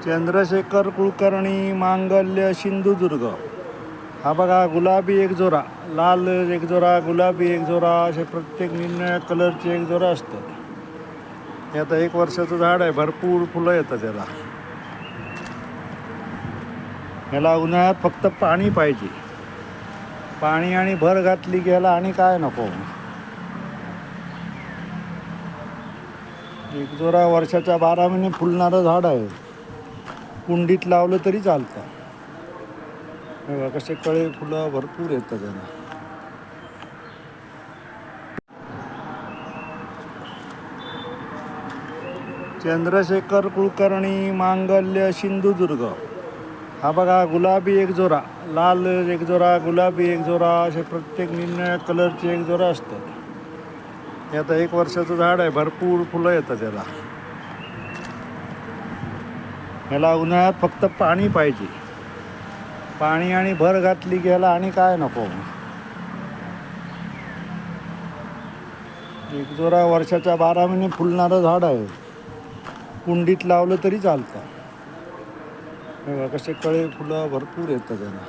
चंद्रशेखर कुलकर्णी मांगल्य सिंधुदुर्ग. हा बघा, गुलाबी एक जोरा, लाल एक जोरा, गुलाबी एक जोरा, असे प्रत्येक निरनिळ्या कलरचे एक जोरा असतात. हे आता 1 वर्षाचं झाड आहे, भरपूर फुलं येतात त्याला. ह्याला उन्हाळ्यात फक्त पाणी पाहिजे. पाणी आणि भर घातली की ह्याला आणि काय नको. एक जोरा वर्षाच्या 12 महिने फुलणारं झाड आहे. कुंडीत लावलं तरी चालतं. बघा कसे कळे फुलं भरपूर येतात त्याला. चंद्रशेखर कुलकर्णी मांगल्य सिंधुदुर्ग. हा बघा, गुलाबी एक जोरा, लाल एक जोरा, गुलाबी एक जोरा, असे प्रत्येक निरनिळ्या कलरचे एक जोरा असतात. हे आता 1 वर्षाचं झाड आहे, भरपूर फुलं येतात त्याला. ह्याला उन्हाळ्यात फक्त पाणी पाहिजे. पाणी आणि भर घातली की ह्याला आणि काय नको. एक जोरा वर्षाच्या 12 महिने फुलणारं झाड आहे. कुंडीत लावलं तरी चालतं. बघा कसे कळे फुलं भरपूर येतात त्याला.